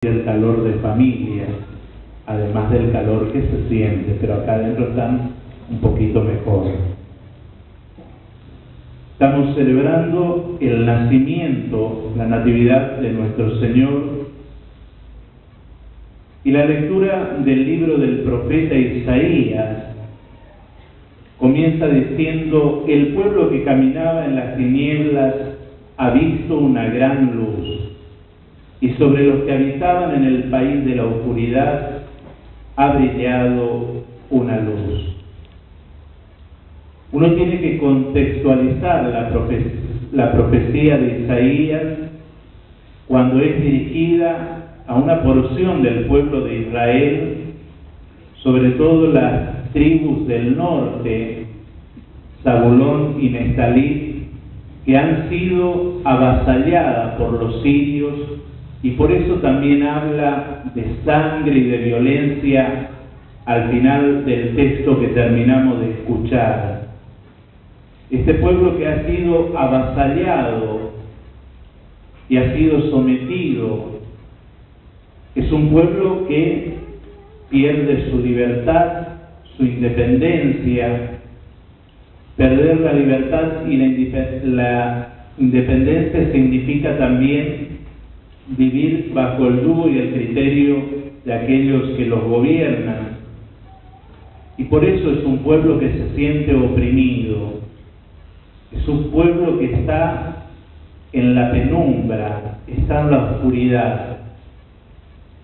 el calor de familia, además del calor que se siente, pero acá adentro están un poquito mejor. Estamos celebrando el nacimiento, la natividad de nuestro Señor, y la lectura del libro del profeta Isaías comienza diciendo: el pueblo que caminaba en las tinieblas ha visto una gran luz, y sobre los que habitaban en el país de la oscuridad ha brillado una luz. Uno tiene que contextualizar la profecía de Isaías cuando es dirigida a una porción del pueblo de Israel, sobre todo las tribus del norte, Zabulón y Neftalí, que han sido avasalladas por los sirios, y por eso también habla de sangre y de violencia al final del texto que terminamos de escuchar. Este pueblo que ha sido avasallado y ha sido sometido es un pueblo que pierde su libertad, su independencia. Perder la libertad y la independencia significa también vivir bajo el yugo y el criterio de aquellos que los gobiernan. Y por eso es un pueblo que se siente oprimido. Es un pueblo que está en la penumbra, está en la oscuridad.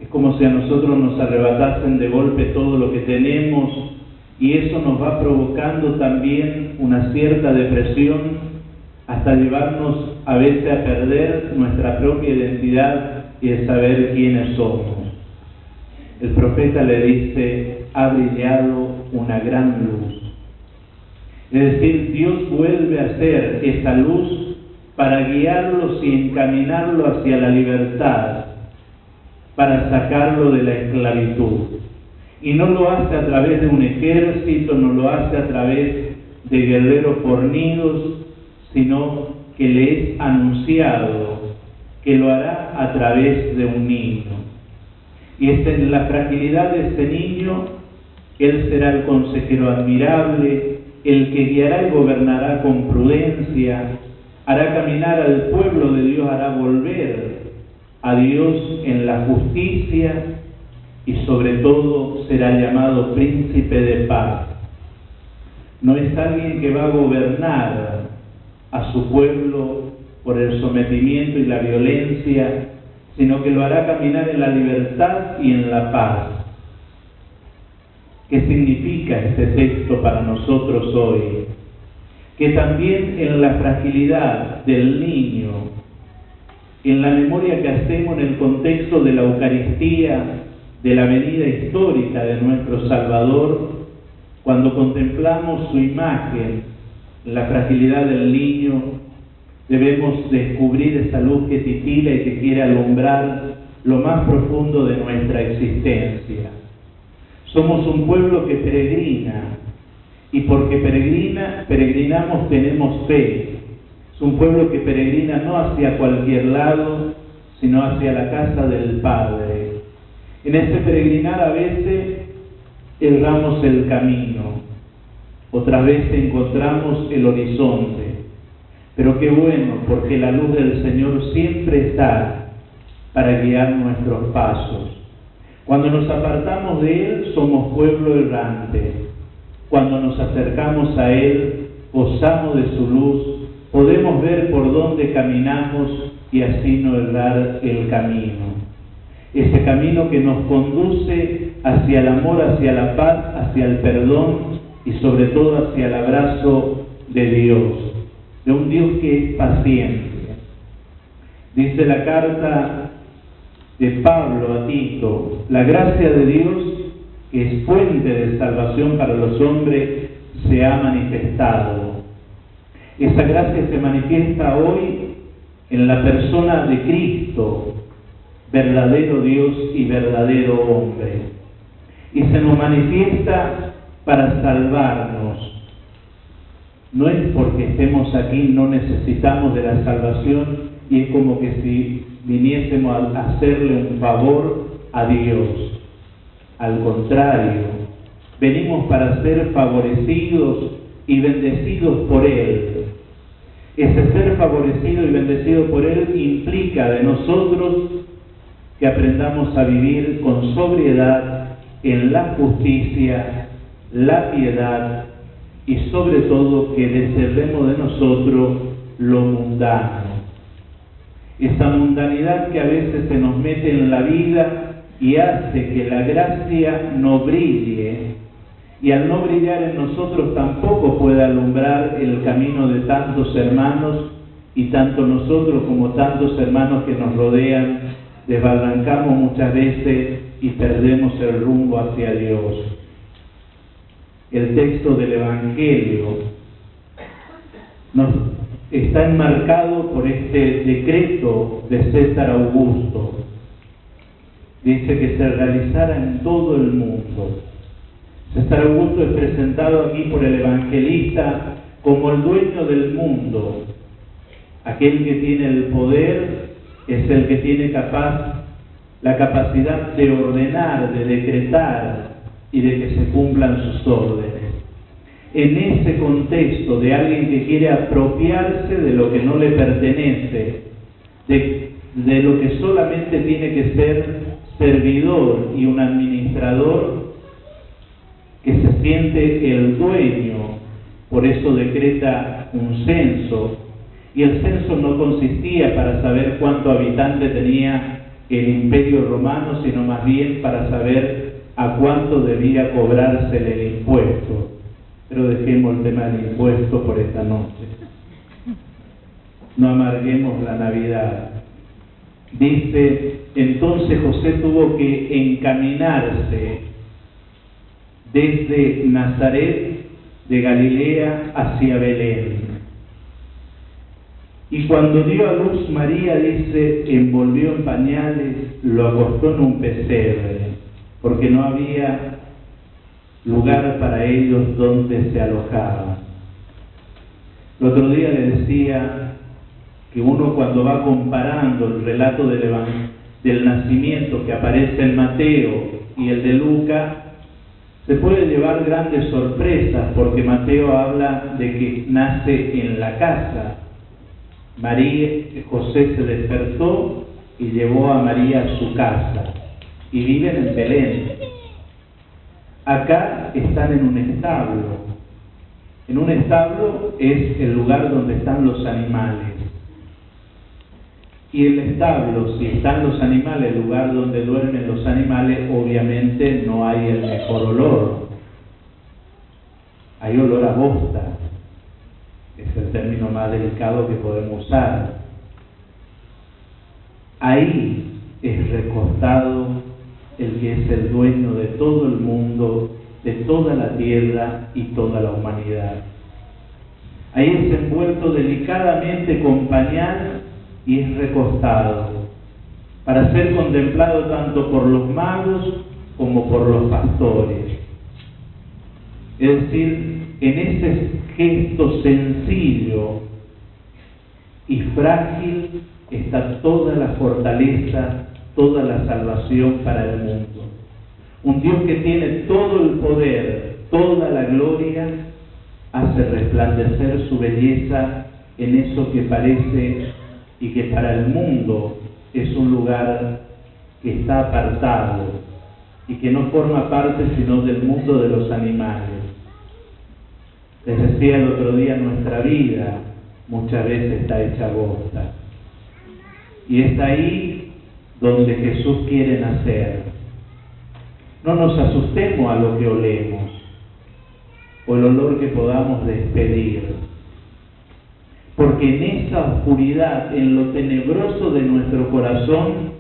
Es como si a nosotros nos arrebatasen de golpe todo lo que tenemos, y eso nos va provocando también una cierta depresión, hasta llevarnos a veces a perder nuestra propia identidad y de saber quiénes somos. El profeta le dice: ha brillado una gran luz. Es decir, Dios vuelve a hacer esa luz para guiarlos y encaminarlo hacia la libertad, para sacarlo de la esclavitud. Y no lo hace a través de un ejército, no lo hace a través de guerreros fornidos, sino que le es anunciado que lo hará a través de un niño. Y es en la fragilidad de ese niño que Él será el consejero admirable, el que guiará y gobernará con prudencia, hará caminar al pueblo de Dios, hará volver a Dios en la justicia, y sobre todo será llamado príncipe de paz. No es alguien que va a gobernar a su pueblo por el sometimiento y la violencia, sino que lo hará caminar en la libertad y en la paz. ¿Qué significa este texto para nosotros hoy? Que también en la fragilidad del niño, en la memoria que hacemos en el contexto de la Eucaristía, de la venida histórica de nuestro Salvador, cuando contemplamos su imagen, la fragilidad del niño, debemos descubrir esa luz que titila y que quiere alumbrar lo más profundo de nuestra existencia. Somos un pueblo que peregrina, y porque peregrinamos tenemos fe. Es un pueblo que peregrina no hacia cualquier lado, sino hacia la casa del Padre. En este peregrinar a veces erramos el camino, otras veces encontramos el horizonte, pero qué bueno, porque la luz del Señor siempre está para guiar nuestros pasos. Cuando nos apartamos de Él, somos pueblo errante. Cuando nos acercamos a Él, gozamos de su luz, podemos ver por dónde caminamos y así no errar el camino. Ese camino que nos conduce hacia el amor, hacia la paz, hacia el perdón y sobre todo hacia el abrazo de Dios, de un Dios que es paciente. Dice la carta de Pablo a Tito: la gracia de Dios, que es fuente de salvación para los hombres, se ha manifestado. Esa gracia se manifiesta hoy en la persona de Cristo, verdadero Dios y verdadero hombre. Y se nos manifiesta para salvarnos. No es porque estemos aquí, no necesitamos de la salvación, y es como que si viniésemos a hacerle un favor a Dios. Al contrario, venimos para ser favorecidos y bendecidos por Él. Ese ser favorecido y bendecido por Él implica de nosotros que aprendamos a vivir con sobriedad en la justicia, la piedad y sobre todo que desterremos de nosotros lo mundano. Esa mundanidad que a veces se nos mete en la vida y hace que la gracia no brille, y al no brillar en nosotros tampoco puede alumbrar el camino de tantos hermanos, y tanto nosotros como tantos hermanos que nos rodean desbarrancamos muchas veces y perdemos el rumbo hacia Dios. El texto del Evangelio nos está enmarcado por este decreto de César Augusto. Dice que se realizara en todo el mundo. César Augusto es presentado aquí por el evangelista como el dueño del mundo. Aquel que tiene el poder es el que tiene la capacidad de ordenar, de decretar y de que se cumplan sus órdenes. En ese contexto de alguien que quiere apropiarse de lo que no le pertenece, de lo que solamente tiene que ser servidor y un administrador, que se siente el dueño, por eso decreta un censo, y el censo no consistía para saber cuánto habitante tenía el Imperio Romano, sino más bien para saber a cuánto debía cobrársele el impuesto. Pero dejemos el tema del impuesto por esta noche. No amarguemos la Navidad. Dice, entonces José tuvo que encaminarse desde Nazaret de Galilea hacia Belén. Y cuando dio a luz María, dice, envolvió en pañales, lo acostó en un pesebre, porque no había lugar para ellos donde se alojaban. El otro día le decía que uno cuando va comparando el relato del nacimiento que aparece en Mateo y el de Lucas, se puede llevar grandes sorpresas, porque Mateo habla de que nace en la casa. José se despertó y llevó a María a su casa, y viven en Belén. Acá están en un establo. En un establo es el lugar donde están los animales. Y el establo, si están los animales, el lugar donde duermen los animales, obviamente no hay el mejor olor. Hay olor a bosta. Es el término más delicado que podemos usar. Ahí es recostado el que es el dueño de todo el mundo, de toda la tierra y toda la humanidad. Ahí es envuelto delicadamente con pañal y es recostado para ser contemplado tanto por los magos como por los pastores. Es decir, en ese gesto sencillo y frágil está toda la fortaleza, toda la salvación para el mundo. Un Dios que tiene todo el poder, toda la gloria, hace resplandecer su belleza en eso que parece y que para el mundo es un lugar que está apartado y que no forma parte sino del mundo de los animales. Les decía el otro día, nuestra vida muchas veces está hecha bosta. Y es ahí donde Jesús quiere nacer. No nos asustemos a lo que olemos, o el olor que podamos despedir. Porque en esa oscuridad, en lo tenebroso de nuestro corazón,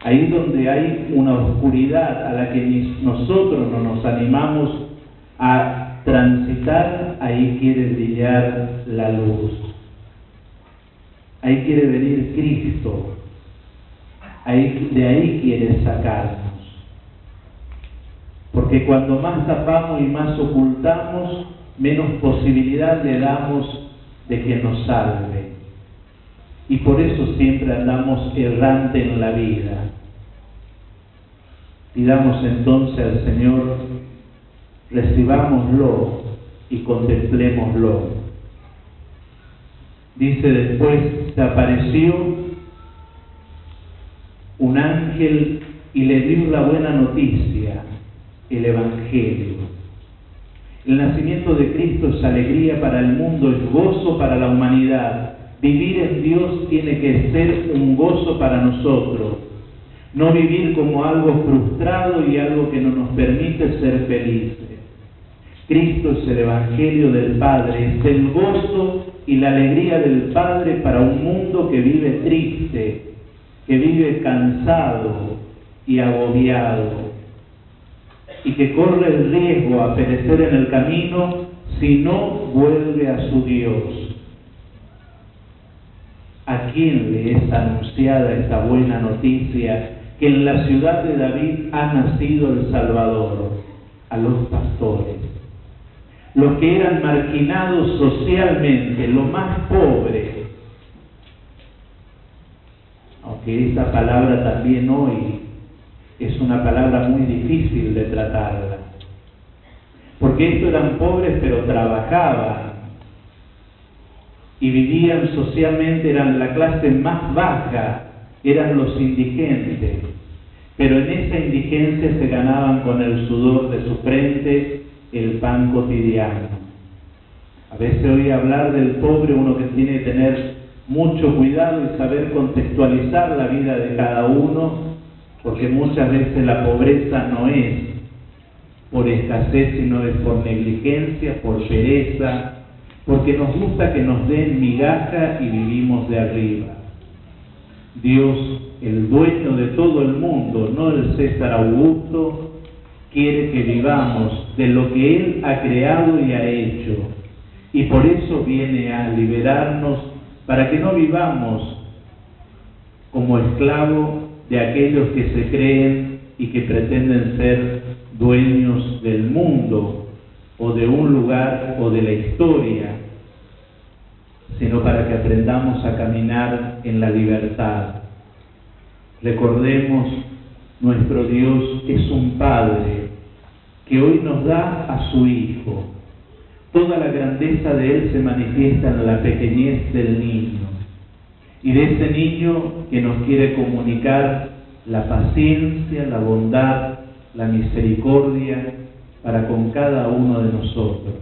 ahí donde hay una oscuridad a la que ni nosotros no nos animamos a transitar, ahí quiere brillar la luz. Ahí quiere venir Cristo. De ahí quiere sacarnos. Porque cuando más tapamos y más ocultamos, menos posibilidad le damos de que nos salve. y por eso siempre andamos errante en la vida. Pidamos entonces al Señor, recibámoslo y contemplémoslo. Dice después, se apareció un ángel y le dio la buena noticia, el Evangelio. El nacimiento de Cristo es alegría para el mundo, es gozo para la humanidad. Vivir en Dios tiene que ser un gozo para nosotros. No vivir como algo frustrado y algo que no nos permite ser felices. Cristo es el Evangelio del Padre, es el gozo y la alegría del Padre para un mundo que vive triste, que vive cansado y agobiado, y que corre el riesgo a perecer en el camino si no vuelve a su Dios. ¿A quién le es anunciada esta buena noticia? Que en la ciudad de David ha nacido el Salvador. A los pastores, los que eran marginados socialmente, los más pobres. Aunque esa palabra también hoy es una palabra muy difícil de tratarla, porque estos eran pobres pero trabajaban y vivían socialmente, eran la clase más baja, eran los indigentes, pero en esa indigencia se ganaban con el sudor de su frente el pan cotidiano. A veces oí hablar del pobre, uno que tiene que tener mucho cuidado y saber contextualizar la vida de cada uno, porque muchas veces la pobreza no es por escasez, sino es por negligencia, por pereza, porque nos gusta que nos den migaja y vivimos de arriba. Dios, el dueño de todo el mundo, no el César Augusto, quiere que vivamos de lo que Él ha creado y ha hecho, y por eso viene a liberarnos para que no vivamos como esclavos de aquellos que se creen y que pretenden ser dueños del mundo o de un lugar o de la historia, sino para que aprendamos a caminar en la libertad. Recordemos, nuestro Dios es un Padre que hoy nos da a su Hijo. Toda la grandeza de Él se manifiesta en la pequeñez del niño, y de ese niño que nos quiere comunicar la paciencia, la bondad, la misericordia para con cada uno de nosotros,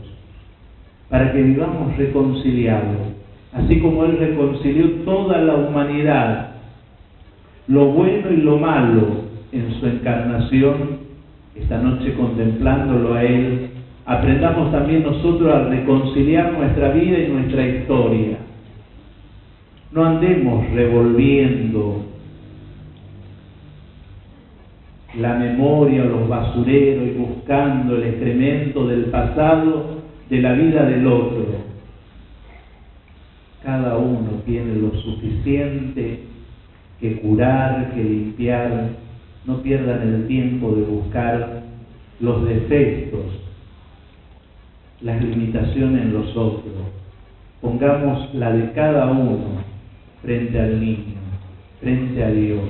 para que vivamos reconciliados, así como Él reconcilió toda la humanidad, lo bueno y lo malo en su encarnación. Esta noche, contemplándolo a Él, aprendamos también nosotros a reconciliar nuestra vida y nuestra historia. No andemos revolviendo la memoria o los basureros y buscando el excremento del pasado de la vida del otro. Cada uno tiene lo suficiente que curar, que limpiar. No pierdan el tiempo de buscar los defectos, las limitaciones en los otros. Pongamos la de cada uno frente al niño, frente a Dios.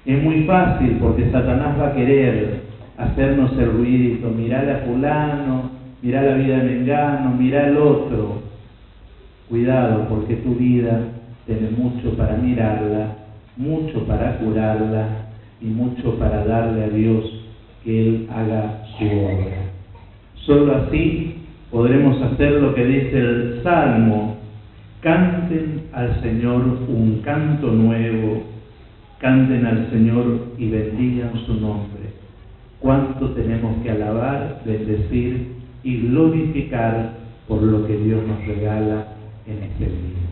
Es muy fácil porque Satanás va a querer hacernos el ruidito. Mirá a fulano, mirá la vida de Mengano, mirá al otro. Cuidado, porque tu vida tiene mucho para mirarla, mucho para curarla y mucho para darle a Dios que Él haga su obra. Solo así podremos hacer lo que dice el Salmo: canten al Señor un canto nuevo, canten al Señor y bendigan su nombre. Cuánto tenemos que alabar, bendecir y glorificar por lo que Dios nos regala en este día.